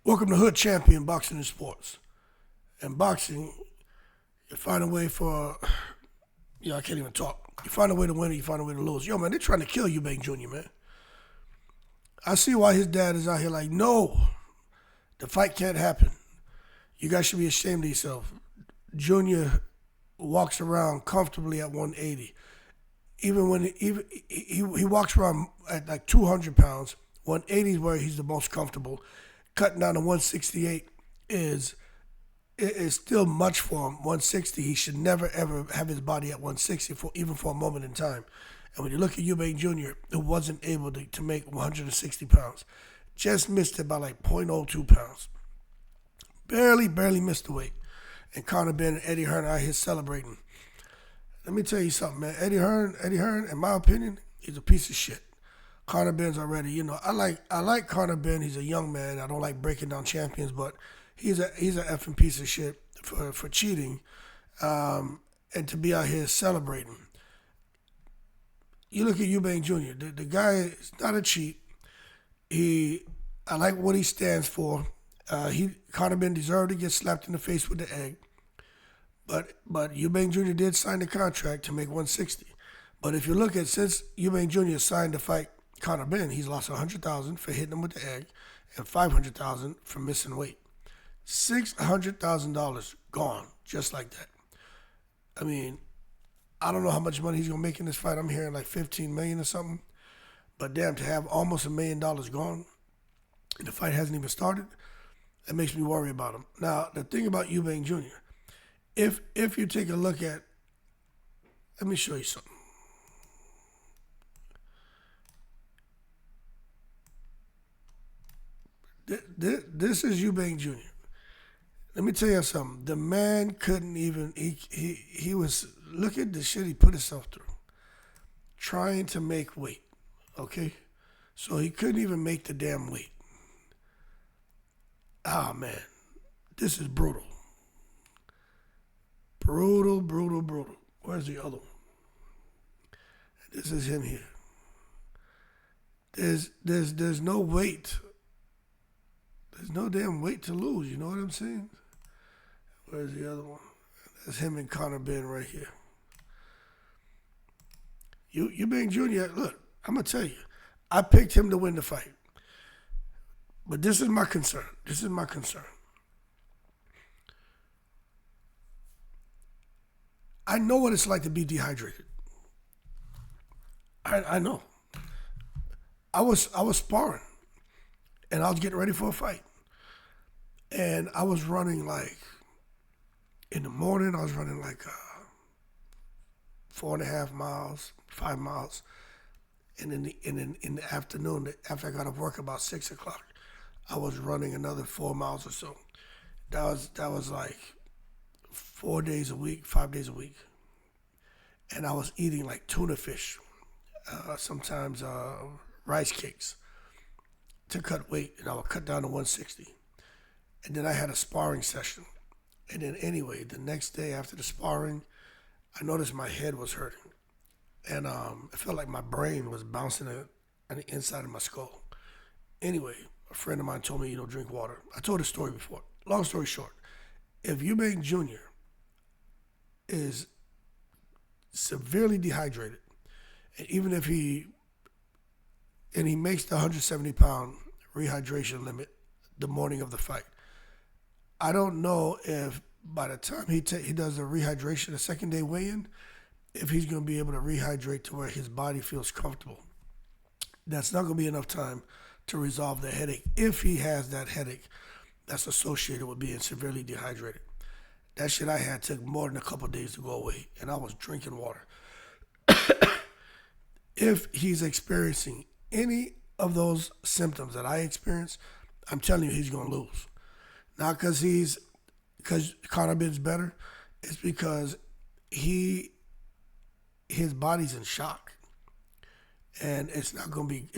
Welcome to Hood Champion Boxing and Sports. In boxing, you find a way for, I can't even talk. You find a way to win or you find a way to lose. Yo, man, they're trying to kill Eubank Jr., man. I see why his dad is out here like, no, the fight can't happen. You guys should be ashamed of yourself. Junior walks around comfortably at 180. Even when he walks around at like 200 pounds, 180 is where he's the most comfortable. Cutting down to 168 is still much for him. 160, he should never ever have his body at 160 even for a moment in time. And when you look at Eubank Jr., who wasn't able to make 160 pounds, just missed it by like 0.02 pounds. Barely missed the weight. And Conor, Benn, and Eddie Hearn out here celebrating. Let me tell you something, man. Eddie Hearn, in my opinion, he's a piece of shit. Conor Benn's already, I like Conor Benn. He's a young man. I don't like breaking down champions, but he's an effing piece of shit for cheating, and to be out here celebrating. You look at Eubank Jr. The guy is not a cheat. I like what he stands for. Conor Benn deserved to get slapped in the face with the egg, but Eubank Jr. did sign the contract to make 160. But if you look at since Eubank Jr. signed to fight Conor Benn, he's lost $100,000 for hitting him with the egg and $500,000 for missing weight. $600,000 gone just like that. I mean, I don't know how much money he's gonna make in this fight. I'm hearing like $15 million or something. But damn, to have almost $1 million gone and the fight hasn't even started, that makes me worry about him. Now, the thing about Eubank Jr., if you take a look at, let me show you something. This is Eubank Jr. Let me tell you something. The man couldn't even, he was, look at the shit he put himself through. Trying to make weight, okay? So he couldn't even make the damn weight. Ah, man. This is brutal. Brutal. Where's the other one? This is him here. There's no weight. There's no damn weight to lose, you know what I'm saying? Where's the other one? That's him and Conor Benn right here. Eubank Jr., look, I'm going to tell you, I picked him to win the fight. But this is my concern. I know what it's like to be dehydrated. I know. I was sparring, and I was getting ready for a fight. And I was running like, in the morning, I was running like 4.5 miles, 5 miles. And in the afternoon, after I got off work about 6 o'clock, I was running another 4 miles or so. That was like 4 days a week, 5 days a week. And I was eating like tuna fish, sometimes rice cakes to cut weight, and I would cut down to 160. And then I had a sparring session. And then anyway, the next day after the sparring, I noticed my head was hurting. And I felt like my brain was bouncing on the inside of my skull. Anyway, a friend of mine told me, drink water. I told this story before. Long story short, if Eubank Jr. is severely dehydrated, and even if he makes the 170-pound rehydration limit the morning of the fight, I don't know if by the time he does the rehydration, the second day weigh-in, if he's going to be able to rehydrate to where his body feels comfortable. That's not going to be enough time to resolve the headache, if he has that headache that's associated with being severely dehydrated. That shit I had took more than a couple of days to go away, and I was drinking water. If he's experiencing any of those symptoms that I experienced, I'm telling you, he's going to lose. Not because Conor Benn's better. It's because his body's in shock, and it's not gonna be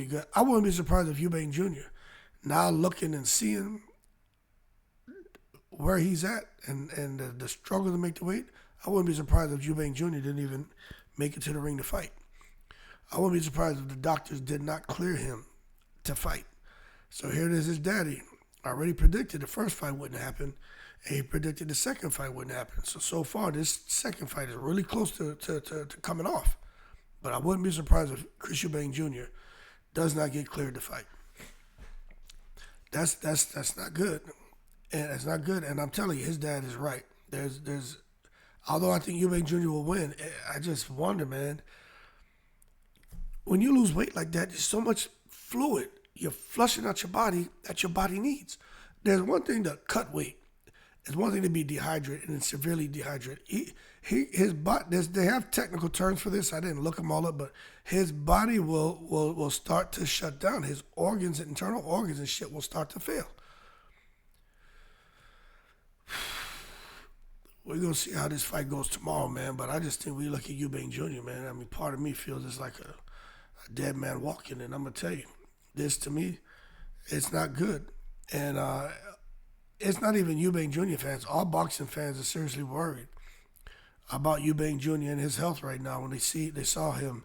good. I wouldn't be surprised if Eubank Jr. now looking and seeing where he's at and the struggle to make the weight. I wouldn't be surprised if Eubank Jr. didn't even make it to the ring to fight. I wouldn't be surprised if the doctors did not clear him to fight. So here it is, his daddy already predicted the first fight wouldn't happen, and he predicted the second fight wouldn't happen. So far, this second fight is really close to coming off. But I wouldn't be surprised if Chris Eubank Jr. does not get cleared to fight. That's not good, and it's not good. And I'm telling you, his dad is right. There's although I think Eubank Jr. will win, I just wonder, man. When you lose weight like that, there's so much fluid you're flushing out your body that your body needs. There's one thing to cut weight. It's one thing to be dehydrated and severely dehydrated. His body. They have technical terms for this. I didn't look them all up, but his body will start to shut down. His organs, internal organs and shit, will start to fail. We're gonna see how this fight goes tomorrow, man. But I just think we look at Eubank Jr., man. I mean, part of me feels it's like a dead man walking, and I'm gonna tell you, this to me, it's not good, and it's not even Eubank Jr. fans. All boxing fans are seriously worried about Eubank Jr. and his health right now when they saw him,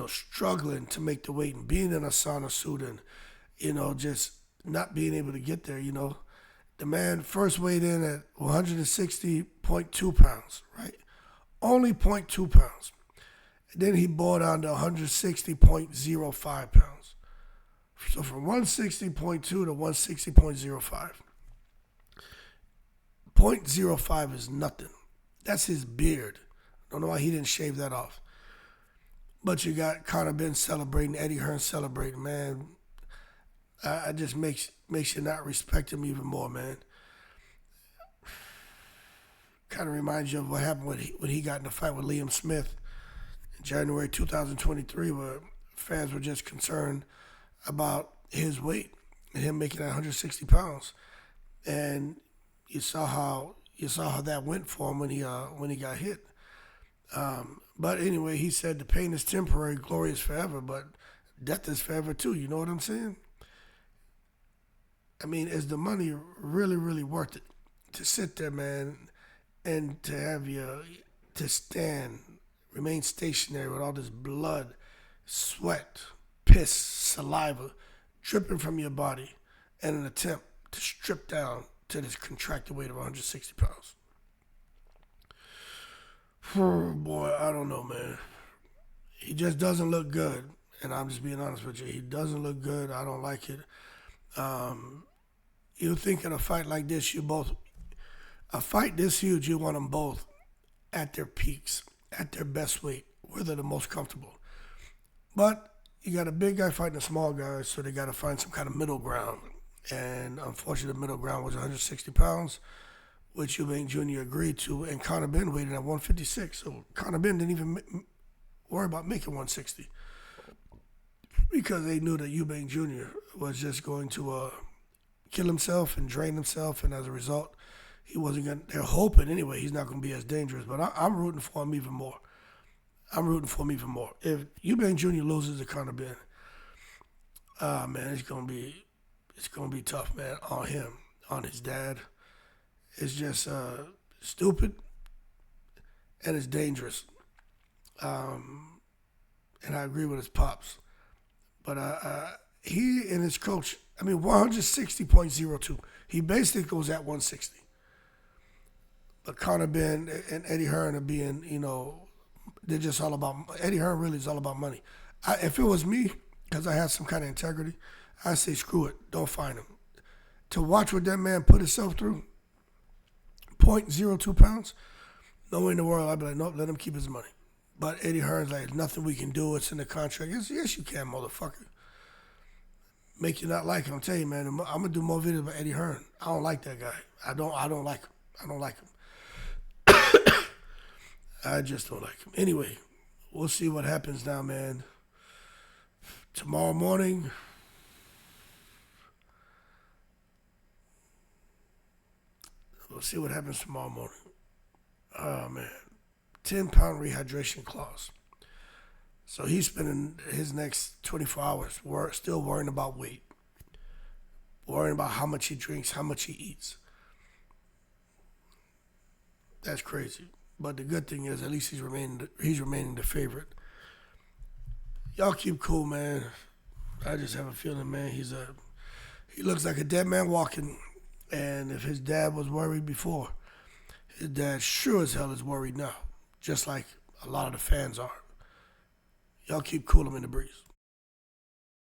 struggling to make the weight and being in a sauna suit and, just not being able to get there. The man first weighed in at 160.2 pounds, right? Only 0.2 pounds. And then he bore down to 160.05 pounds. So from 160.2 to 160.05. 0.05 is nothing. That's his beard. Don't know why he didn't shave that off. But you got Conor Benn celebrating, Eddie Hearn celebrating, man. It just makes you not respect him even more, man. Kind of reminds you of what happened when he got in a fight with Liam Smith in January 2023, where fans were just concerned about his weight and him making that 160 pounds. And you saw how that went for him when he got hit. But anyway, he said the pain is temporary, glory is forever, but death is forever too. You know what I'm saying? I mean, is the money really, really worth it to sit there, man, and to have to stand, remain stationary with all this blood, sweat, piss, saliva dripping from your body in an attempt to strip down to this contracted weight of 160 pounds? Boy, I don't know, man. He just doesn't look good, and I'm just being honest with you. He doesn't look good. I don't like it. You think in a fight like this, a fight this huge, you want them both at their peaks, at their best weight, where they're the most comfortable. But you got a big guy fighting a small guy, so they got to find some kind of middle ground. And unfortunately, the middle ground was 160 pounds, which Eubank Jr. agreed to, and Conor Benn weighed in at 156. So Conor Benn didn't even worry about making 160 because they knew that Eubank Jr. was just going to kill himself and drain himself, and as a result, he wasn't going to, they're hoping anyway, he's not going to be as dangerous. But I'm rooting for him even more. If Eubank Jr. loses to Conor Benn, man, it's going to be tough, man, on him, on his dad. It's just stupid, and it's dangerous. And I agree with his pops. But he and his coach, 160.02. He basically goes at 160. But Conor Benn and Eddie Hearn are being, they're just all about, Eddie Hearn really is all about money. If it was me, because I have some kind of integrity, I'd say screw it, don't find him. To watch what that man put himself through, 0.02 pounds, no way in the world I'd be like, nope, let him keep his money. But Eddie Hearn's like, nothing we can do, it's in the contract. Yes, you can, motherfucker. Make you not like him. I'm telling you, man, I'm gonna do more videos about Eddie Hearn. I don't like that guy. I don't like him. I just don't like him. Anyway, we'll see what happens now, man. Tomorrow morning, we'll see what happens tomorrow morning. Oh, man. 10-pound rehydration clause. So he's spending his next 24 hours still worrying about weight, worrying about how much he drinks, how much he eats. That's crazy. But the good thing is, at least he's remaining the favorite. Y'all keep cool, man. I just have a feeling, man, he's He looks like a dead man walking. And if his dad was worried before, his dad sure as hell is worried now. Just like a lot of the fans are. Y'all keep cool him in the breeze.